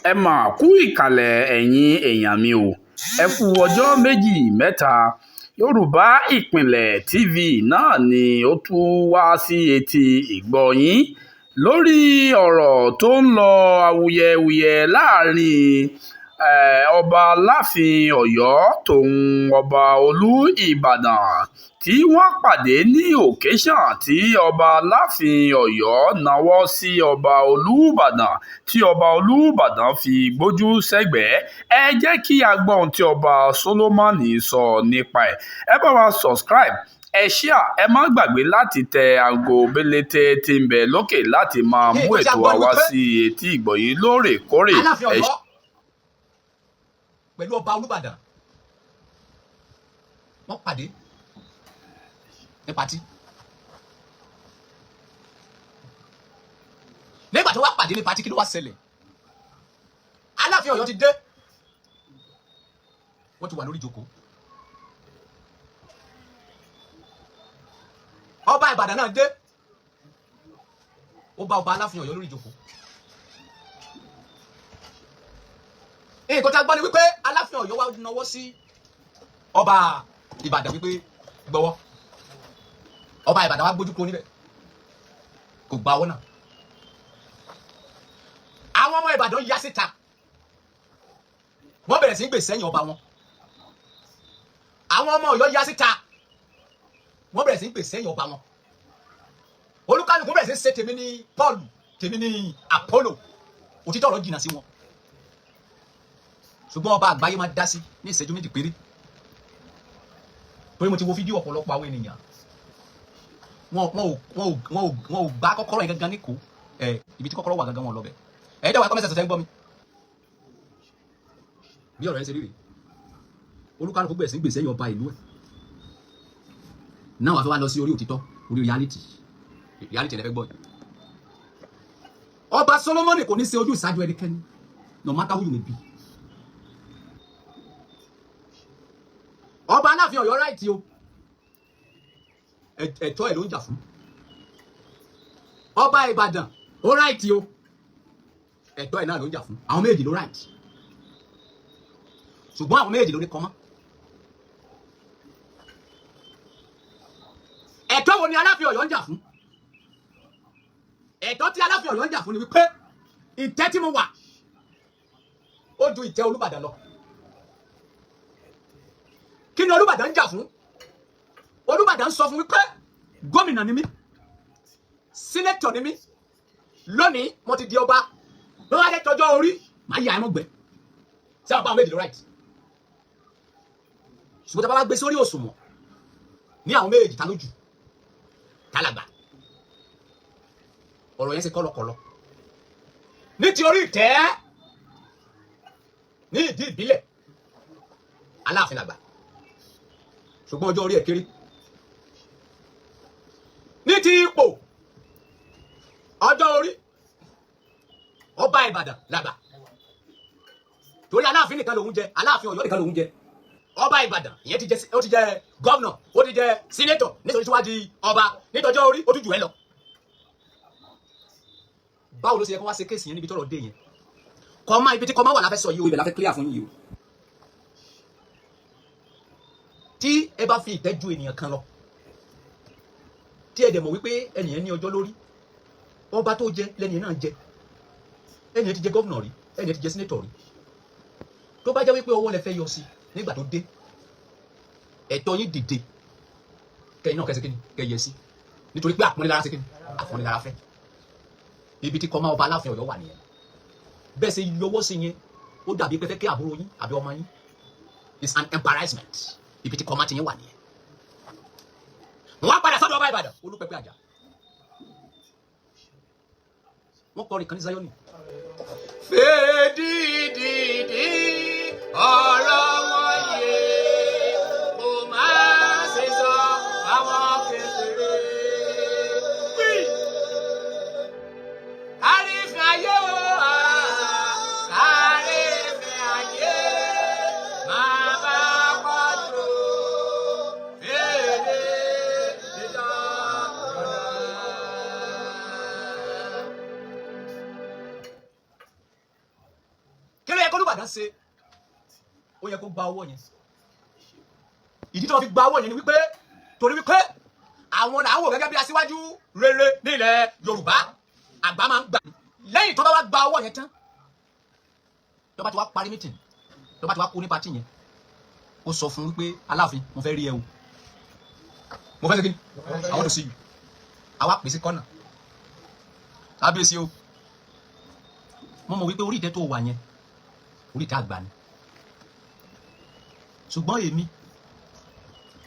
ẹ mà kú ìkàlẹ̀ ẹ̀yin èèyàn mi o, ẹ kú ọjọ́ méjì mẹ́ta. Yorùbá Ìpìlẹ̀ TV náà ni ó tún wá sí etí ìgbọ́ yín lórí ọ̀rọ̀ tó ń lọ awuyewuye láàrin ọba aláàfin Ọ̀yọ́ tòun ọba Olú Ìbàdàn tí wọ́n pàdé ní occasion tí ọba aláàfin Ọ̀yọ́ nawọ́ sí ọba Olúbàdàn tí ọba Olúbàdàn fi gbójú sẹ́gbẹ̀ẹ́. Ẹ jẹ́ kí a gbọ́ ohun tí ọba Solomoni sọ nípa ẹ̀. Ẹ bá wa subscribe, ẹ share, ẹ má gbàgbé láti tẹ aago bélété tí ń bẹ lókè láti máa mú ètò wa wá sí etí ìgbọ́ yín lóòrèkóòrè. Aláàfin Ọ̀yọ́ pẹ̀lú ọba Olúbàdàn wọ́n pàdé ní pàtí. Nígbà tó wá pàdé ní pàtí, kí ló wá ṣẹlẹ̀? Aláàfin Ọ̀yọ́ ti dé, wọ́n ti wà lórí ìjókòó. Ọba Ìbàdàn náà dé, ó bá ọba Aláàfin Ọ̀yọ́ lórí ìjókòó. Nǹkan tá a gbọ́ ni wípé Aláàfin Ọ̀yọ́ wá nawọ́ sí ọba Ìbàdàn wípé gbọ́wọ́. Ọba Ìbàdàn wá gbójú kúrò níbẹ̀, kò gba ọwọ́ náà. Àwọn ọmọ Ìbàdàn yá síta, wọ́n bẹ̀rẹ̀ sí ń gbè sẹ́yìn ọba wọn. Àwọn ọmọ Ọ̀yọ́ yá síta, wọ́n bẹ̀rẹ̀ sí ń gbè sẹ́yìn ọba wọn. Olúkálùkù bẹ̀rẹ̀ sí ń ṣe tèmi ní Paul, tèmi ní Apollo. Òtítọ́ ọ̀rọ̀ jìnnà sí wọn, ṣùgbọ́n ọba àgbáyé máa dá sí ní ìṣẹ́jú méjì péré. Torí mo ti wo fídíò ọ̀pọ̀lọpọ̀ àwọn ènìyàn, wọn ò gbá kọ́kọ́rọ́ yẹn gangan níkò, ibi tí kọ́kọ́rọ́ wà gangan wọn lọ bẹ̀. Ẹ̀ẹ́dẹ̀ wà kọ́mẹ́sẹ̀ sọ̀tẹ́ ń gbọ́ mi. Bí ọ̀rọ̀ yẹn ṣe rí rèé, olúkálùkù bẹ̀rẹ̀ sí ń gbèsè yín ọba ìlú ẹ̀. Náà wà fẹ́ wá lọ sí orí òtítọ́, orí reality ẹ̀lẹ́fẹ́ gbọ́ yìí. Ọba Solomoni kò ní ṣe ojú ìṣáájú ẹnikẹ́ni, no matter who you may be. Ọba Aláàfin Ọ̀yọ́ right o, ẹ̀tọ́ ẹ̀ ló ń jà fún. Ọba Ìbàdàn ó right o, ẹ̀tọ́ ẹ̀ náà ló ń jà fún. Àwọn méjì ló right, ṣùgbọ́n àwọn méjì ló ní kọ́mọ́. Ẹ̀tọ́ wo ni Aláàfin Ọ̀yọ́ ń jà fún? Ẹ̀tọ́ tí Aláàfin Ọ̀yọ́ ń jà fún ni wípé ìtẹ́ tí mo wà ó ju ìtẹ́ Olúbàdàn lọ. Kí ni Olúbàdàn ń jà fún? Olúbàdàn sọ fún wípé gómìnà ni mí, sínétọ̀ ni mí, lónìí mo ti di ọba, lọ́wọ́ adé tọjọ́ orí máa yà ẹ́ mọ́gbẹ́. Ṣé àwọn bá méjì ló right? Ṣùgbọ́n tá a bá gbé sórí òṣùwọ̀n ní àwọn méjì ta lójú, ta làgbà. Ọ̀rọ̀ yẹn ṣe kọ́lọ́kọ́lọ́. Ní ti orí ìtẹ́, ní ìdí ìbílẹ̀, Aláàfin làgbà, ṣùgbọ́n ọjọ́ orí ẹ̀ kéré. Ní ti ipò, ọjọ́ orí, ọba Ìbàdàn làgbà. Torí Aláàfin nìkan lòun jẹ, Aláàfin Ọ̀yọ́ nìkan lòun jẹ. Ọba Ìbàdàn ìyẹn ó ti jẹ gọ́vnọ̀, ó ti jẹ sínétọ̀, nítorí tí wàá di ọba, nítọjọ́ orí ó tún jù ẹ́ lọ. Báwo ló ṣe yẹ kó wá ṣe kéèsì yẹn níbi tọ́rọ̀ dé yẹn? Kọ́má ibi tí kọ́má wà láfẹ́ sọ yìí o, ibẹ̀ láfẹ́ clear fún yìí o. Tí ẹ bá fi ìtẹ́ ju ènìyàn kan lọ, tí ẹ dẹ̀ mọ̀ wípé ẹnìyẹn ní ọjọ́ lórí, ọba tó jẹ lẹ́nìyẹn náà jẹ, ẹnìyẹn ti jẹ gọ́vnọ̀ rí, ẹnìyẹn ti jẹ sínétọ̀ rí. Tó bá jẹ́ wípé ọwọ́ lẹ fẹ́ yọ sí nígbà tó dé, ẹ̀tọ́ yín dìde kẹ́yìn náà kẹ́sí kíni kẹ́yẹ sí, nítorí pé àpọ́nlélára sí kíni àpọ́nlélára fẹ́. Ibi tí kọ́má ọba Aláàfin Ọ̀yọ́ wà nìyẹn. Bẹ́ẹ̀ ṣe yọwọ́ sí yẹn, ó dàbí pé fẹ́ kí àbúrò yín àbí ọmọ yín, it's an embarrassment. Ibi tí kọ́má ti yẹn wà nìyẹn. Wọ́n á padà sọ́dọ̀ ọba Ìbàdàn, Olúpẹ̀pẹ̀ Àjà. Wọ́n kọrin kan ní Zioni. Fèdìdìdì ọ̀rọ̀ wọn yé, kò máa ṣe sọ àwọn kékeré. Àrífín ayé o, àrífín ayé, máa bá pàtó fèrè dídá. Olúbàdàn ṣe ó yẹ kó gba owó yẹn. Ìdí tí wọ́n fi gba owó yẹn ni wípé torí wípé àwọn làwọn wò gẹ́gẹ́ bí aṣíwájú rere nílẹ̀ Yorùbá. Àgbà máa ń gbà lẹ́yìn tó bá wá gba owó yẹn tán, tó bá ti wá parí mítìn, tó bá ti wá kó ní pátì yẹn, ó sọ fún wípé Aláàfin mo fẹ́ rí ẹ o, mo fẹ́ ṣe kí ni, I want to see you. Àwa pèsè kọ́nà kábíyèsí o, mo mọ̀ wípé orí ìtẹ́ tó wà yẹn orí ìtẹ́ àgbà ni, ṣùgbọ́n èmi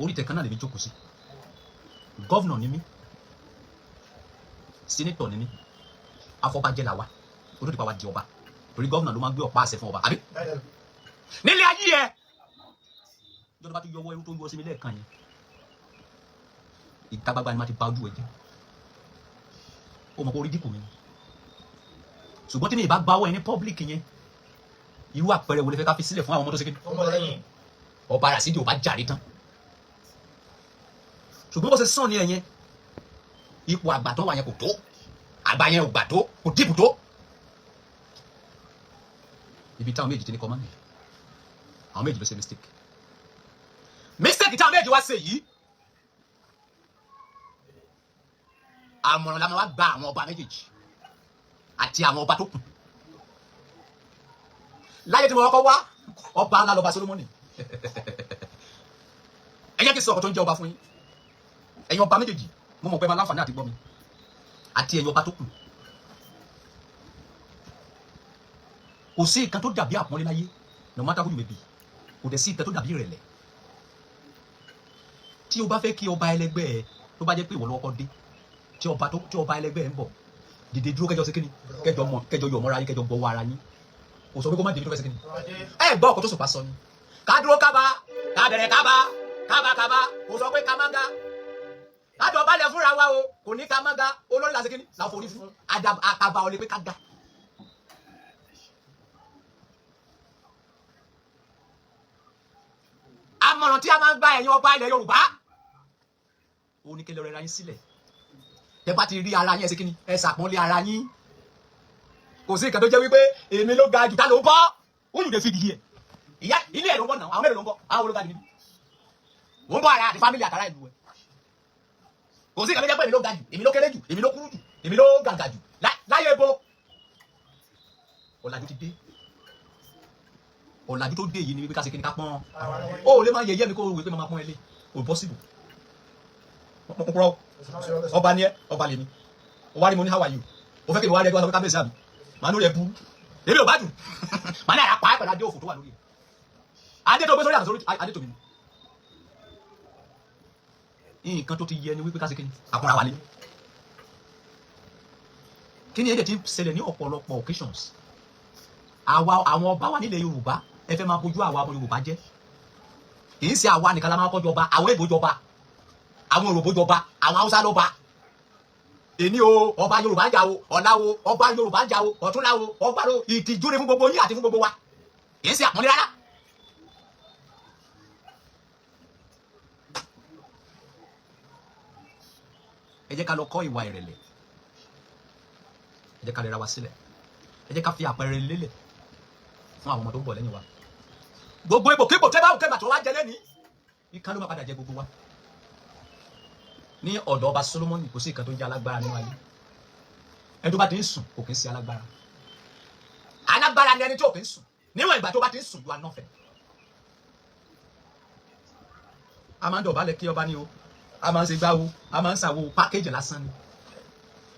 orí ìtẹ́ kan náà lèmi jókòó sí. Gọ́vnọ̀ ni mí, sínétọ̀ ni mí, afọbajẹ là wa, olódìpá wa di ọba, torí gọ́vnọ̀ ló máa ń gbé ọ̀pá àṣẹ fún ọba, àbí? Nílé ayé ẹ ìjọba tó yọwọ́ ẹrú tó yọ sí mi lẹ́ẹ̀kan yẹn, ìta gbagba ni má ti ba ojú ẹ jẹ́, ó mọ̀ pé orí dínkù mi ni. Ṣùgbọ́n tí mi ìbá gbawọ́ ẹ ní public yẹn, irú àpẹẹrẹ wo lè fẹ́ ká fi sílẹ̀ fún àwọn ọmọ tó ṣe kí ni? Ọba Rasidi ò bá jàre tán. Ṣùgbọ́n bó ṣe sàn ní ẹ̀yẹn, ipò àgbà tó wà yẹn kò tó, àgbà yẹn ò gbà tó, kò dìbò tó. Ibi táwọn méjì ti ní kọ́ mọ́ mi, àwọn méjì ló ṣe mistake. Mistake táwọn méjì wá ṣe yìí, àmọ̀ràn la máa wá gba àwọn ọba méjèèjì àti àwọn ọba tó kù. Láyé tí mo kọ́kọ́ wá, ọba ńlá lọba Solomoni. Ẹ jẹ́ kí n sọ ọ̀rọ̀ tó ń jẹ́ ọba fún yín. Ẹ̀yin ọba méjèèjì, mo mọ̀ pé máa láǹfààní àti gbọ́ mi. Àti ẹ̀yin ọba tó kù. Kò sí nǹkan tó dàbí àpọ́nlé láyé, no matter who you may be. Kò dẹ̀ sí nǹkan tó dàbí ìrẹ̀lẹ̀. Tí o bá fẹ́ kí ọba ẹlẹgbẹ́ ẹ tó bá jẹ́ pé ìwọ ló kọ́kọ́ dé, tí ọba ẹlẹgbẹ́ ẹ ń bọ̀, dìde dúró kẹjọ sí kíni, kẹjọ yọ̀ mọ́ra yín, kẹjọ gbọ́wọ́ ara yín. Kò sọ pé kó má dìde tó fẹ́ sí kíni. Ẹ gbọ́ ọkọ̀ tó sùpà sọ ni. Ká dúró kábà, ká bẹ̀rẹ̀ kábà, kábà, kò sọ pé ká má ga. Láti ọba lẹ fúnra wa o, kò ní ká má ga, olórí la sí kíni, la forí fún. Àkàbà ò lè pé ká ga. Àmọ̀ràn tí a máa ń gba ẹ̀yin ọba ilẹ̀ Yorùbá, ó ní kí lè rẹra yín sílẹ̀. Tẹ́ bá ti rí ara yín ẹ ṣe kíni, ẹ ṣàpọ́nlé ara yín. Kò sí nǹkan tó jẹ́ wípé èmi ló ga jù, ta ló ń bọ́? Who you dey feed here? Ìyá ilé ẹ̀ ló ń bọ̀ náà, àwọn mélòó ló ń bọ̀? Àwọn ológa níbi. Ó ń bọ̀ ara àti fámìlì àtàrà ìlú ẹ̀. Kò sí nǹkan tó jẹ́ pé èmi ló ga jù, èmi ló kéré jù, èmi ló kúrú jù, èmi ló gàgà jù. Láyé ebo. Ọ̀làjú ti dé. Ọ̀làjú tó dé yìí ni wípé ká ṣe kíni ká pọ́n. Ó lè máa yẹ̀yẹ́ mi kó wípé máa pọ́n ẹ lé. Kò possible. Ọba ni ẹ, ọba lèmi. Ó wá ní mo ní how are you? Ó fẹ́ kí ni wá rẹ̀ kí wọ́n sọ pé kábíyèsí àmì. Màá lórí ẹ bú. Èmi ò bá dùn. Màá ní àrà pa ẹ́ pẹ̀lú adé òfò tó wà lórí ẹ̀. Adé tó gbé sórí àtòsórí adé tòmí ni. Nǹkan tó ti yẹ ni wípé ká ṣe kíni àkúnra wálé. Kí ni èdè tí ń ṣẹlẹ̀ ní ọ̀pọ̀lọpọ̀ occasions? Àwọn ọba wa nílẹ̀ Yorùbá ẹ fẹ́ máa bójú àwa ọmọ Yorùbá jẹ́. Kì í ṣe àwa nìkan la máa kọ́ jọba, àwọn èbó jọba, àwọn Yorùbá jọba, àwọn Haúsá lọ́ba. Èní o, ọba Yorùbá ń jà o, ọ̀la o, ọba Yorùbá ń jà o, ọ̀túnla o, ọba o, ìtìjú ni fún gbogbo yín àti fún gbogbo wa. Kì í ṣe àpọ́nlé rárá. Ẹ jẹ́ ká lọ kọ́ ìwà ìrẹ̀lẹ̀. Ẹ jẹ́ ká lè ra wa sílẹ̀. Ẹ jẹ́ ká fi àpẹẹrẹ lélẹ̀ fún àwọn ọmọ tó ń bọ̀ lẹ́yìn wa. Gbogbo ipò kíkò tẹ́ bá òkè màtọ́ wá jẹ lẹ́ni, ìka ló máa padà jẹ gbogbo wa. Ní ọ̀dọ̀ ọba Solomoni kò sí ìkan tó ń jẹ́ alágbára nínú ayé. Ẹni tó bá ti ń sùn kò kí ń ṣe alágbára. Alágbára ni ẹni tí ò kí ń sùn. Níwọ̀n ìgbà tó bá ti ń sùn, you are nothing. A máa ń dọ̀bálẹ̀ kí ọba ní o, a máa ń ṣe gbáwo, a máa ń ṣàwo pákéjì lásán ni.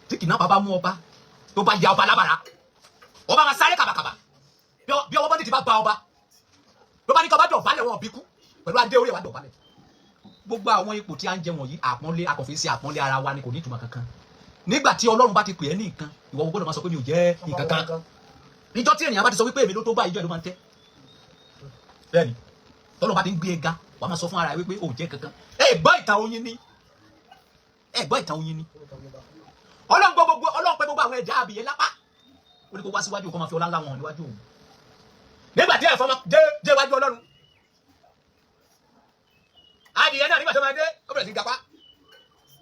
Tí kìnnìún bá mú ọba tó bá ya ọba lábàrá, ọba máa sáré kàbàkàbà bí ọwọ́ bọ́ndì ti bá gba ọba ló bá ní ká bá dọ̀bálẹ̀ wọn bí kú pẹ̀lú adé orí ẹ̀ wá dọ̀bálẹ̀. Gbogbo àwọn ipò tí a ń jẹ wọ̀nyí àpọ́nlé akọ̀fin sí àpọ́nlé ara wa ni kò ní ìtumọ̀ kankan. Nígbà tí Ọlọ́run bá ti pè é ní nǹkan, ìwọ gbọ́dọ̀ máa sọ pé mi ò jẹ́ nǹkan kan. Níjọ́ tí ènìyàn bá ti sọ wípé èmi ló tó bá ìjọ ẹ̀ ló máa ń tẹ́. Bẹ́ẹ̀ni, tọ́lọ́ bá ti ń gbé e ga, wàá máa sọ fún ara rẹ wípé ò jẹ́ kankan. Ẹ gbọ́ ìtàn oyin ni. Ọlọ́run pé gbogbo àwọn ẹ̀dá àbíyẹ lápá. Ó ní kó wá síwájú kó máa fi ọlá ńlá wọn níwájú òun. Nígbà tí ẹ̀fọ́ dé iwájú Ọlọ́run, adìyẹ náà nígbà tó máa dé ó bẹ̀rẹ̀ sí gapá,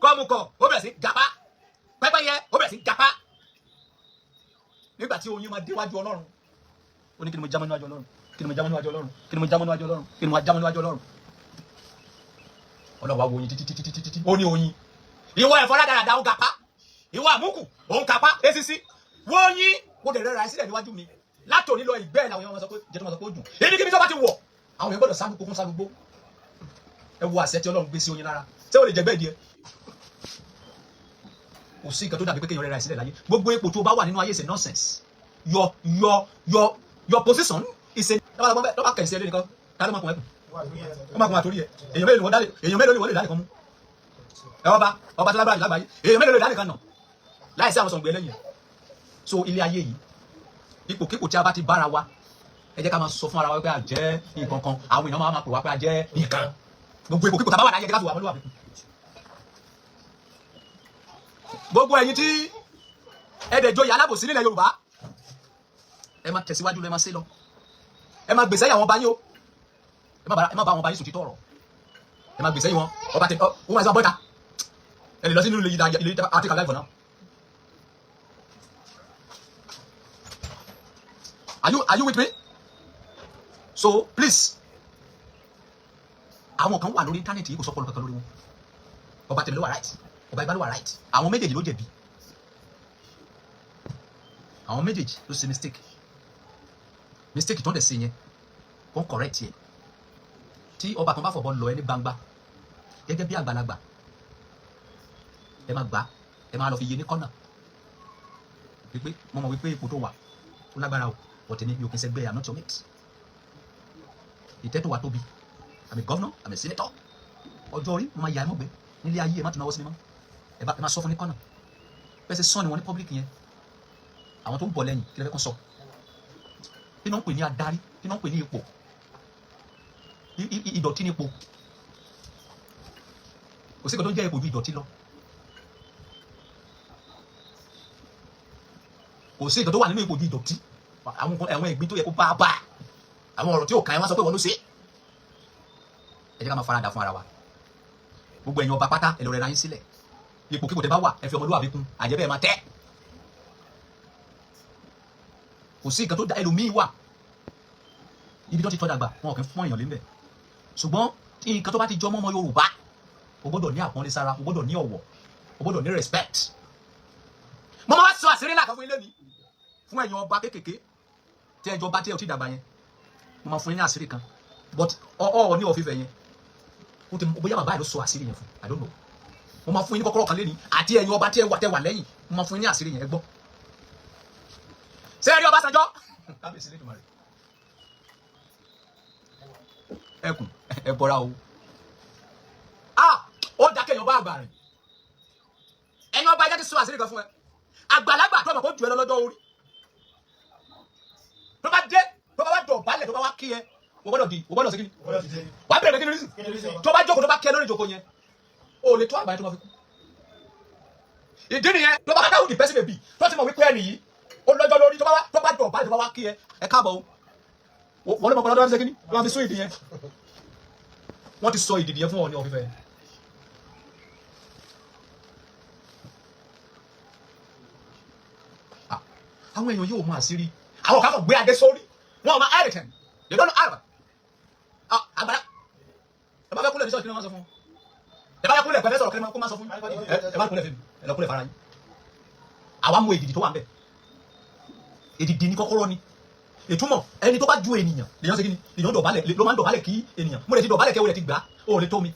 kọ́mùkọ̀ ó bẹ̀rẹ̀ sí gapá, pẹ́pẹ́yẹ ó bẹ̀rẹ̀ sí gapá. Nígbà tí oyin máa dé iwájú Ọlọ́run, ó ní kí ni mo jámọ́ níwájú Ọlọ́run, kí ni mo jámọ́ níwájú Ọlọ́run, kí ni mo jámọ́ níwájú Ọlọ́run, kí ni mo jámọ́ níwájú Ọlọ́run. Ọlọ́run wá wo oyin títí ó ní oyin ìwọ ẹ̀fọ́ dáadáa ó gapá ìwọ àmúkù òun kapá esisi wo oyin mo dẹ̀ rẹ́ra sílẹ̀ níwájú mi látòní lọ ìgbẹ́ làwọn èèyàn máa sọ pé jẹ́ tó máa sọ pé ó dùn èmi kí mi tó bá ti wọ̀ àwọn èèyàn gbọ́dọ̀ sáàdùkú fún sáàdùgbó ẹ wo àṣẹ tí Ọlọ́run gbé sí oyin lára ṣé o lè jẹ bẹ́ẹ̀ díẹ̀ kò sí nǹkan tó dàbí pé kéèyàn rẹ́ra sílẹ̀ láyé gbogbo ipò tó bá wà nínú ayé ṣe nonsense your position is a lọ́ba kẹ̀sì ẹlẹ́ni kan ká ló máa kún ẹkùn ó máa kún àtórí ẹ èèyàn mélòó ni wọ́n lè dá nìkan mú ẹ ọba tó lágbára jù lágbàáyé èèyàn mélòó lè dá nìkan nà láìsí àwọn sọ̀gbẹ́ lẹ́yìn so ilé ayé yìí ipòkípò tí a bá ti bára wa ẹ jẹ́ ká máa sọ fún ara wa pé a jẹ́ nǹkan kan àwọn èèyàn máa pè wá pé a jẹ́ nǹkan gbogbo ipòkípò tá a bá wà láyé ẹ jẹ́ ká fi wà mọ́lúwà gbogbo ẹ̀yin tí ẹ̀ẹ́dẹ̀jọ yà alábòsí nílẹ̀ Yorùbá ẹ máa tẹ̀síwájú lọ ẹ máa ṣe lọ ẹ máa gbèsè àwọn ọba yín o ẹ má bá àwọn ọba yín sùn títọ́ ọ̀rọ̀ ẹ máa gbèsè wọn ọba tẹ wọn máa ṣe bọ́ta ẹ lè lọ sí nínú ilé article live for now are you with me so please àwọn kan wà lórí íńtánẹ́ẹ̀tì yìí kò sọ́pọ̀ kankan lórí wọn ọba tẹ̀lé ló wà right ọba ìbá ló wà right àwọn méjèèjì ló jẹ̀bi àwọn méjèèjì ló ṣe mistake tó ń dẹ̀ sí yẹn kó ń correct yẹn tí ọba kan bá fọ̀bọ lọ ẹ ní gbangba gẹ́gẹ́ bí àgbàlagbà ẹ máa gbà ẹ máa lọ fi yé ní kọ́nà wípé mo mọ̀ wípé ipò tó wà ó lágbára o ọ̀tẹ̀ ni mi ò kí n sẹ́gbẹ́ I'm not your mate ìtẹ́ tó wà tóbi I'm a governor I'm a senator ọjọ́ orí mo máa yà ẹ mọ́gbẹ́ nílé ayé ẹ má tún náwó sí mi mọ́ ẹ máa sọ fún ní kọ́nà bẹ́ẹ̀ sẹ́ sọ́ọ̀nì wọn ní public yẹn àwọn tó ń bọ̀ lẹ́yìn kí lè fẹ́ kó sọ kí náà ń pè ní adarí kí náà ń pè ní ipò ìdọ̀tí ní ipò kò sí ìkan tó ń jẹ́ ipò ju ìdọ̀tí lọ kò sí ìkan tó wà nínú ipò ju ìdọ̀tí àwọn ìgbín tó yẹ kó bá àwọn ọ̀rọ̀ tí ò kàn wọ́n sọ pé wọ́n ló ṣe ẹ jẹ́ ká máa faradà fún ara wa gbogbo ẹ̀yin ọba pátá ẹ lọ rẹra yín sílẹ̀ ipò kíkò tẹ bá wà ẹ fi ọmọlúwàbí kún àjẹbẹ́ ẹ máa tẹ́ kò sí nǹkan tó da ẹlòmíì wà ibi tó ti tọ́ dàgbà wọn kì í fún èèyàn lé mbẹ̀ ṣùgbọ́n nǹkan tó bá ti jọ mọ́ ọmọ Yorùbá o gbọ́dọ̀ ní àpọ́nlé sára o gbọ́dọ̀ ní ọ̀wọ̀ o gbọ́dọ̀ ní respect mo máa sọ àṣírí ńlá kan fún ilé mi fún ẹ̀yin ọba kékèké tí ẹjọ́ bá tí ẹ ò tí dàgbà yẹn mo máa fún yín ní àṣírí kan but ọ̀ ní ọ̀fífẹ́ yẹn ó ti bóyá bàbá ẹ̀ ló sọ àṣírí yẹn fún I don't know mo máa fún yín ní kọ́kọ́rọ́ kan lẹ́ni àti ẹ̀yin ọba tí ẹ wà lẹ́yìn mo máa fún yín ní àṣírí yẹn ẹ gbọ́ ṣé ẹ rí Ọbásanjọ́ kábíyèsí lẹ́dùnmọ́ rẹ̀ ẹkùn ẹ bọ́ra o ó dákẹ́ èèyàn bá àgbà rẹ̀ ẹ̀yin ọba ẹjẹ́ ti sọ àṣírí kan fún ẹ àgbàlagbà tó ọmọ kó jù ẹ lọ́jọ́ orí tó bá dé tó bá wá dọ̀ balẹ̀ tó bá wá kí ẹ o gbọ́dọ̀ sí kí ni wàá bẹ̀rẹ̀ kí ni rísì tó bá jókòó tó bá kí ẹ lórí ìjókòó yẹn o lè tó àgbà yẹn tó máa fi kú ìdí nìyẹn tó bá dáhùn di pẹ́sì bèbí tó ti mọ̀ wípé ẹ nìyí ó lọ́jọ́ lórí tó bá dọ̀ balẹ̀ tó bá wá kí ẹ káàbọ̀ o wọ́n lè mọ̀ pọ̀lọ́dọ́ ṣe kí ni wọ́n fi sún ìdí yẹn wọ́n ti sọ ìdí yẹn fún ọ ní ọ̀fífẹ́ àwọn èèyàn yóò mọ àṣírí àwọn kan kò gbé adé sórí wọn máa everything they don't know àgbà àgbàrá ẹ bá fẹ́ kúnlẹ̀ ní sọ̀rọ̀ kí ni wọ́n sọ fún ẹ bá fẹ́ kúnlẹ̀ pẹ̀lẹ́ sọ̀rọ̀ kí ni wọ́n sọ fún ẹ bá kúnlẹ̀ fún ẹ lọ kúnlẹ̀ fara yín àwa mú èdìdì tó wà ń bẹ̀ èdìdì ní kọ́kọ́rọ́ ni ìtumọ̀ ẹni tó bá ju ènìyàn lèyàn ṣe kí ni lèyàn dọ̀bálẹ̀ ló máa ń dọ̀bálẹ̀ kí ènìyàn mo lè ti dọ̀bálẹ̀ kẹ́ o lè ti gbà o lè tó mi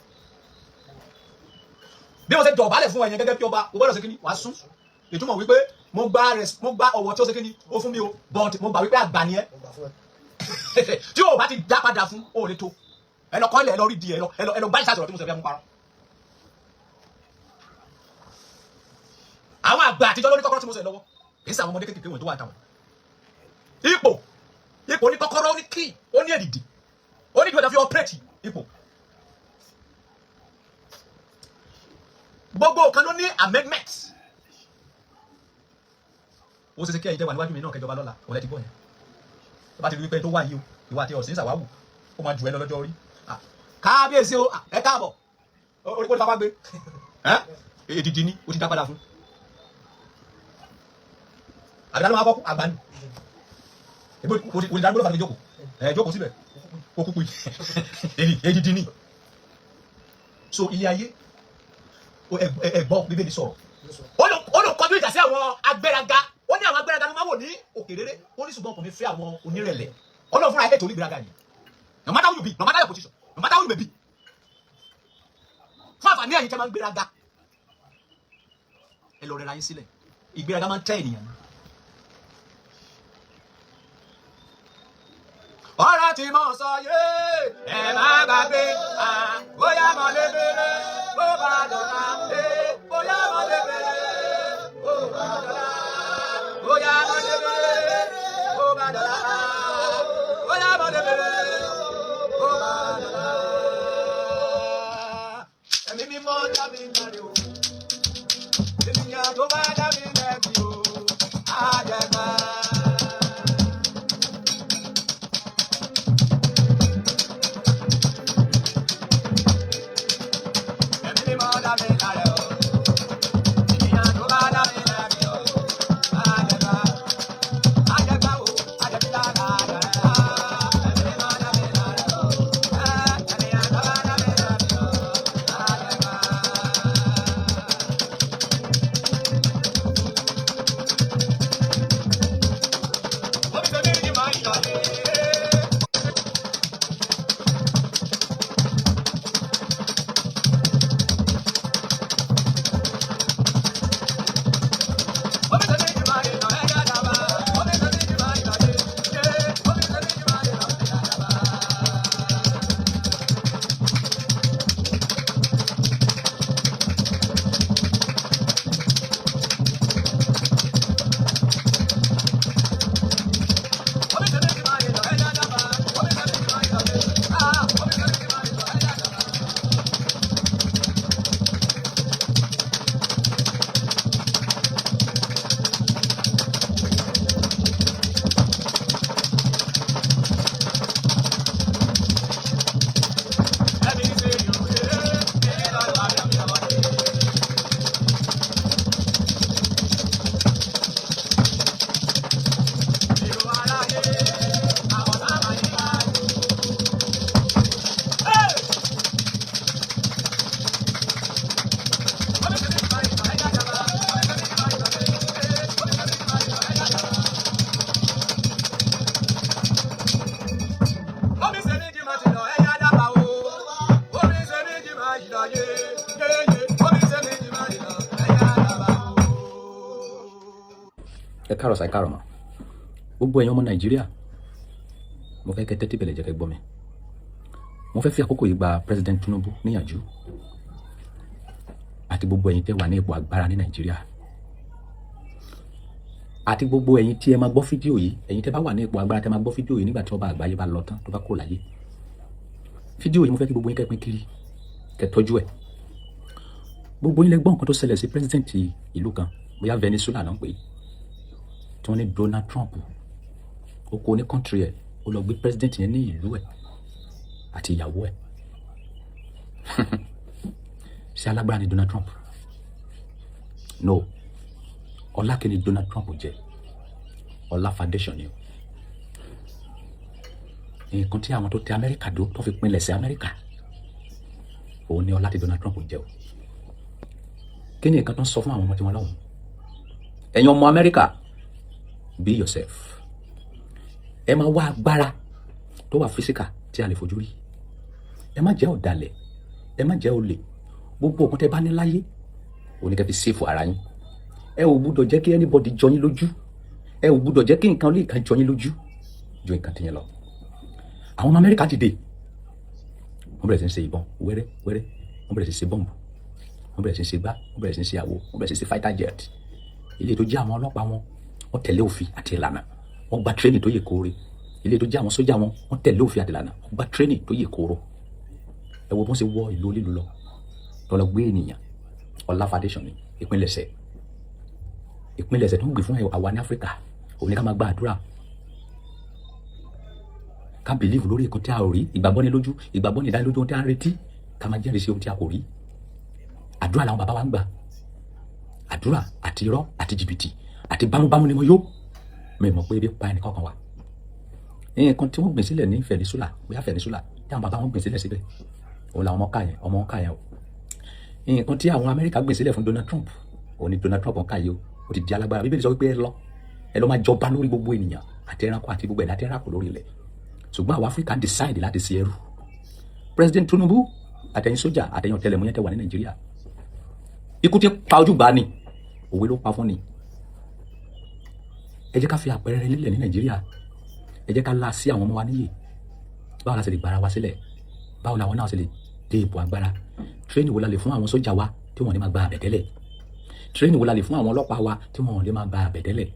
bí wọ́n ṣe dọ̀bálẹ̀ fún ẹ̀yẹn gẹ́gẹ́ bí ọba o gbọ́dọ̀ ṣe kí ni wàá sún ìtumọ̀ wípé mo gba ọ̀wọ̀ tí ó ṣe kí ni ó fún mi o but mo gbà wípé àgbà ni ẹ tí o bá ti dá padà fún o lè tó ẹ lọ kọ́ ilẹ̀ ẹ lọ rí di ẹ lọ bá ìṣàtọ̀rọ̀ tí mo sọ bí amú parọ́ àwọn àgbà àtijọ́ lórí kọ́kọ́rọ́ tí mo sọ lọ́wọ́ kì í ṣe àwọn ọmọdé kékeré wọn tó wà táwọn ipò ní kọ́kọ́rọ́ ó ní kí ó ní èdìdì ó ní ìdíwọ̀n fi ọpẹ́rẹ́tì ipò gbogbo kan ló ní amendment ó ṣe ṣe kí ẹ̀yin tẹ́ wà níwájú mi náà kẹjọba lọ́la ọ̀lẹ́ ti gbọ́ yẹn tó bá ti rí wípé tó wà yìí o ìwà àti ọ̀sìn ìṣàwáwù ó máa jù ẹ lọ lọ́jọ́ orí kábíyèsí o ẹ káàbọ̀ orí kó ní fapá gbé èdìdì ni ó ti dá padà fún àbídá ló máa kọ́kú àgbà ni olùdarí ló fà mí jókòó jókòó síbẹ̀ òkùnkùn èyí dín ní. So ilé ayé ẹ̀gbọ́n bíbélì sọ̀rọ̀ ó lò kọjú ìjà sí àwọn agbéraga ó ní àwọn agbéraga ló máa wò ní òkè rere ó ní ṣùgbọ́n kò ní fẹ́ àwọn onírẹ̀lẹ̀ Ọlọ́run fúnra ẹ̀ tó ní ìgbéraga yìí no matter who you be no matter your position no matter who you may be fún àǹfààní ẹ̀yin tẹ́ máa ń gbéraga ẹ lọ rẹra yín sílẹ̀ ìgbéraga máa ń tẹ́ ènìyàn. ọ̀rọ̀ tí mo sọ yé ẹ má gbàgbé bóyá mo lè bèrè bó bá dọ̀la bóyá mo lè bèrè bó bá dọ̀la bóyá mo lè bèrè bó bá dọ̀la bóyá mo lè bèrè bó bá dọ̀la. Ẹ̀mí mímọ́ dá mi láre o ènìyàn tó bá dá mi lẹ́bi o á jẹ gbà. ẹ káàárọ̀ sáà káàárọ̀ mọ́ gbogbo ẹ̀yin ọmọ Nàìjíríà mo fẹ́ kẹ́ tẹ́tí bẹ̀lẹ̀ jẹ́ kẹ́ gbọ́ mi mo fẹ́ fi àkókò yìí gba President Tinubu níyànjú àti gbogbo ẹ̀yin tẹ́ wà ní ipò agbára ní Nàìjíríà àti gbogbo ẹ̀yin tí ẹ máa gbọ́ fídíò yìí ẹ̀yin tẹ́ bá wà ní ipò agbára tẹ́ máa gbọ́ fídíò yìí nígbà tí ọba àgbáyé bá lọ tán tó bá kúrò láyé fídíò yìí mo fẹ́ kí gbogbo yín kẹ́ pín kiri kẹ́ tọ́jú ẹ̀ gbogbo yín lẹ gbọ́ nǹkan tó ṣẹlẹ̀ sí president ìlú kan bóyá Venezuela náà ń pè tí wọ́n ní Donald Trump ó kó ní country ẹ̀ ó lọ gbé president yẹn ní ìlú ẹ̀ àti ìyàwó ẹ̀ ṣé alágbára ni Donald Trump no ọlá kí ni Donald Trump jẹ ọlá foundation ni o nǹkan tí àwọn tó tẹ Amẹ́ríkà dó tó fi pinlẹ̀ sí Amẹ́ríkà òun ni ọlá tí Donald Trump jẹ o kí ni nǹkan tó ń sọ fún àwọn ọmọ tí wọ́n lọ́hùn ẹ̀yin ọmọ Amẹ́ríkà be yourself ẹ máa wá agbára tó wà physical tí a lè fojú rí ẹ má jẹ́ ọ̀dàlẹ̀ ẹ má jẹ́ olè gbogbo nǹkan tẹ́ bá ní láyé òun ni kẹ́ fi sèfù ara yín ẹ ò gbúdọ̀ jẹ́ kí anybody jọ yín lójú ẹ ò gbúdọ̀ jẹ́ kí nǹkan lè kan jọ yín lójú ju nǹkan tiyẹn lọ àwọn ọmọ Amẹ́ríkà dìde wọ́n bẹ̀rẹ̀ sí ń ṣe ìbọn wẹ́rẹ́ wẹ́rẹ́ wọ́n bẹ̀rẹ̀ sí ń ṣe bọ́ǹbù wọ́n bẹ̀rẹ̀ sí ń ṣe gbá wọ́n bẹ̀rẹ̀ sí ń ṣe àwo wọ́n bẹ̀rẹ̀ sí ń ṣe fighter jet ilé tó jẹ́ àwọn ọlọ́pàá wọn wọ́n tẹ̀lé òfin àti ìlànà wọ́n gba training tó yè koore ilé tó jẹ́ àwọn sójà wọn wọ́n tẹ̀lé òfin àti ìlànà wọ́n gba training tó yè kooro ẹ wo bọ́n ṣe wọ ìlú onílù lọ lọ́lọ́ gbé ènìyàn ọlá foundation ní ìpínlẹ̀ṣẹ̀ tó ń gbé fún àwa ní Áfíríkà òun ni ká máa gba àdúrà ká believe lórí nǹkan tí a ò rí ìgbàgbọ́ ní lójú ìgbàgbọ́ ní ìdánilójú ohun tí a ń retí ká máa jẹ́rìí sí ohun tí a kò rí àdúrà làwọn bàbá wa ń gbà àdúrà àti irọ́ àti jìbìtì àti bámúbámú ni mo yó mi mọ̀ pé ebi pa ẹnì kọ̀ọ̀kan wa nǹkan tí wọ́n gbìn sílẹ̀ ní Venezuela bóyá Venezuela tí àwọn bàbá wọn gbìn sílẹ̀ síbẹ̀ òun làwọn ọmọ ká yẹn o nǹkan tí àwọn Amẹ́ríkà gbìn sílẹ̀ fún Donald Trump òun ni Donald Trump ń ká yìí o ó ti di alágbára Bíbélì sọ wípé ẹ lọ máa jọba lórí gbogbo ènìyàn àti ẹranko àti gbogbo ẹ̀dá tí ẹranko lórí ilẹ̀ ṣùgbọ́n àwọn Áfíríkà decide láti ṣe ẹrú President Tinubu àtẹ̀yìn sójà àtẹ̀yìn ọ̀tẹlẹ̀múyẹ́ tẹ́ wà ní Nàìjíríà ikú tí pa ojú gbà ni òwe ló pa fún ni ẹ jẹ́ ká fi àpẹẹrẹ lílẹ̀ ní Nàìjíríà ẹ jẹ́ ká la sí àwọn ọmọ wa níyè báwo la ṣe lè gbára wa sílẹ̀ báwo làwọn náà ṣe lè dé ipò agbára tírénì wo la lè fún àwọn sójà wa tí wọ́n lè máa gba àbẹ̀tẹ́lẹ̀ tírénì wo la lè fún àwọn ọlọ́pàá wa tí wọ́n lè máa gba àbẹ̀tẹ́lẹ̀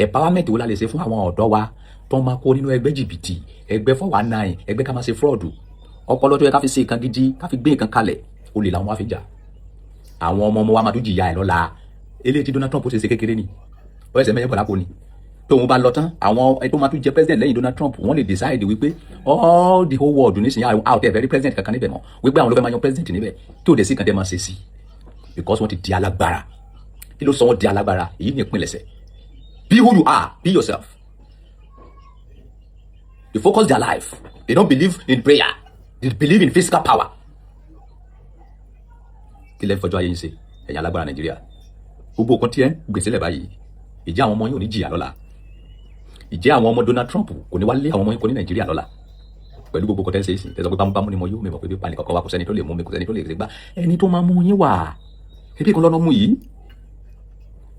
empowerment wo la lè ṣe fún àwọn ọ̀dọ́ wa tó máa kó nínú ẹgbẹ́ jìbìtì ẹgbẹ́ 419 ẹgbẹ́ ká máa ṣe fraud ọpọlọ tó yẹ ká fi ṣe nǹkan gidi ká fi gbé nǹkan kalẹ̀ olè làwọn wá fi jà àwọn ọmọ wa máa tún jìyà ẹ̀ lọ́la eléyìí tí Donald Trump ṣe kékeré ni ó ẹsẹ̀ mẹ́yẹ́ bọ̀lápò ni tóun bá lọ tán àwọn tó máa tún jẹ president lẹ́yìn Donald Trump wọ́n lè decide wípé all the whole world nísìnyí out there very president kankan níbẹ̀ mọ́ wípé àwọn ló fẹ́ máa yan president níbẹ̀ kí o dẹ̀ sí kan tẹ́ máa ṣe sí because wọ́n ti di alágbára kí ló sọ wọ́n di alágbára èyí ní ìpínlẹ̀ṣẹ̀ be who you are be yourself they focus their life they don't believe in prayer they believe in physical power kí lẹ́ fọjọ́ ayé yín ṣe ẹ̀yin alágbára Nàìjíríà gbogbo nǹkan tí ẹ ń gbèsè lẹ̀ báyìí ìjẹ́ àwọn ọmọ yín ò ní jìyà lọ́la ìjẹ́ àwọn ọmọ Donald Trump kò ní wá lé àwọn ọmọ yín kò ní Nàìjíríà lọ́la pẹ̀lú gbogbo kọ́tẹ́ ṣe é sìn tẹ́sán pé bámúbámú ni mo yóò mẹ́mọ̀ pé pípa nìkan kan wá kò sẹ́ni tó lè mú mi kò sẹ́ni tó lè gbá ẹni tó máa mú yín wà ebi kan lọ́nà mú yìí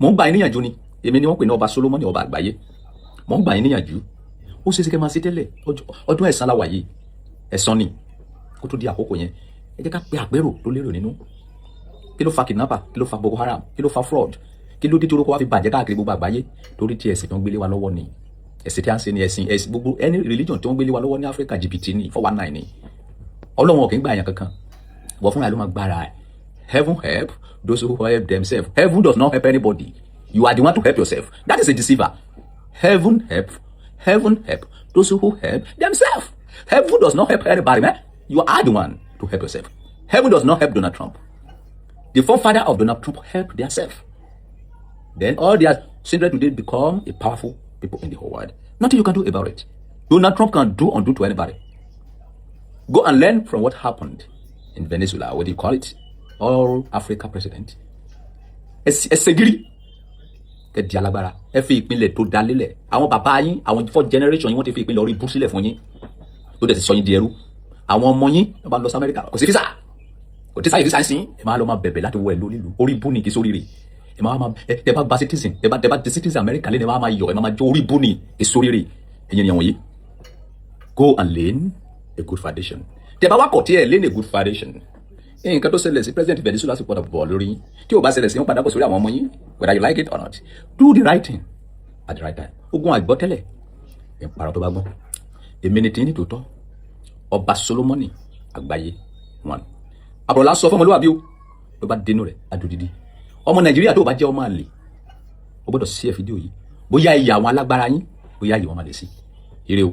mò ń gbà yín níyànjú ni èmi ni wọ́n pè ní ọba Solomoni ọba àgbáyé mò ń gbà yín níyànjú ó ṣe é ṣe kẹ́ máa ṣe tẹ́lẹ̀ ọdún ẹ̀san la wà yìí ẹ̀san ni kó tó di àkókò yẹn ẹ jẹ́ ká pe àpérò tó lérò nínú kí ló fa kidnapper kí ló fa Boko Haram kí ló fa fraud kí ló dé tí orúkọ wa fi bàjẹ́ káàkiri gbogbo àgbáyé torí tí ẹ̀sìn tó ń gbélé wa lọ́wọ́ ni ẹ̀sìn tí a ń ṣe ni ẹ̀sìn gbogbo any religion tó ń gbélé wa lọ́wọ́ ní Áfíríkà jìbìtì ni 419 ni Ọlọ́run kì í gbà yàn kankan wọ́n fúnra ló máa gbára ẹ̀ heaven help those who help themselves heaven does not help anybody you are the one to help yourself that is a deceiver heaven help those who help themselves heaven does not help anybody man you are the one to help yourself heaven does not help Donald Trump the forefather of Donald Trump helped themselves. Then all their children today become a powerful people in the whole world. Nothing you can do about it. Donald Trump can do undo to anybody. Go and learn from what happened in Venezuela. What do you call it? All Africa president. Ẹsẹ̀gìrì kẹ́ di alágbára. Ẹ fi ìpínlẹ̀ tó dá lélẹ̀. Àwọn bàbá yín, àwọn 4th generation yín wọ́n ti fi ìpínlẹ̀ orí ibú sílẹ̀ fún yín. Tó dẹ̀ ti sọ yín di ẹrú. Àwọn ọmọ yín wọ́n bá lọ sí Amẹ́ríkà. Kò sí físà. Kò tí sáyé físà sí. Ẹ máa lọ máa bẹ̀bẹ̀ láti wọ ẹ̀ lórí ìlú. Orí ibú ni kì í sórí rẹ̀. Ẹ máa tẹ bá gba citizen tẹ bá di citizen America lẹ́nu ẹ máa yọ ẹ máa jó orí bú ni èso rere ẹ̀yìn ìyàwó yìí go and learn a good foundation tẹ bá wá kọ̀ tí ẹ learn a good foundation nǹkan tó ṣẹlẹ̀ sí president Venezuela sì padà bọ̀ lórí tí ò bá ṣẹlẹ̀ sí wọn padà bọ̀ sórí àwọn ọmọ yín whether you like it or not do the right thing at the right time ogun àgbọ̀ tẹ́lẹ̀ ẹ̀ ń parọ́ tó bá gbọ́n èmi ni tí ní tòótọ́ ọba Solomoni àgbáyé wọn àbọ̀lá sọ fọmọlúwàbí o ló bá dénú rẹ̀ adùdídí ọmọ Nàìjíríà tó bá jẹ́ ọmọ àlè ó gbọ́dọ̀ sí ẹ fídíò yìí bóyá ìyà àwọn alágbára yín bóyá ìyà wọn máa lè sí ire o.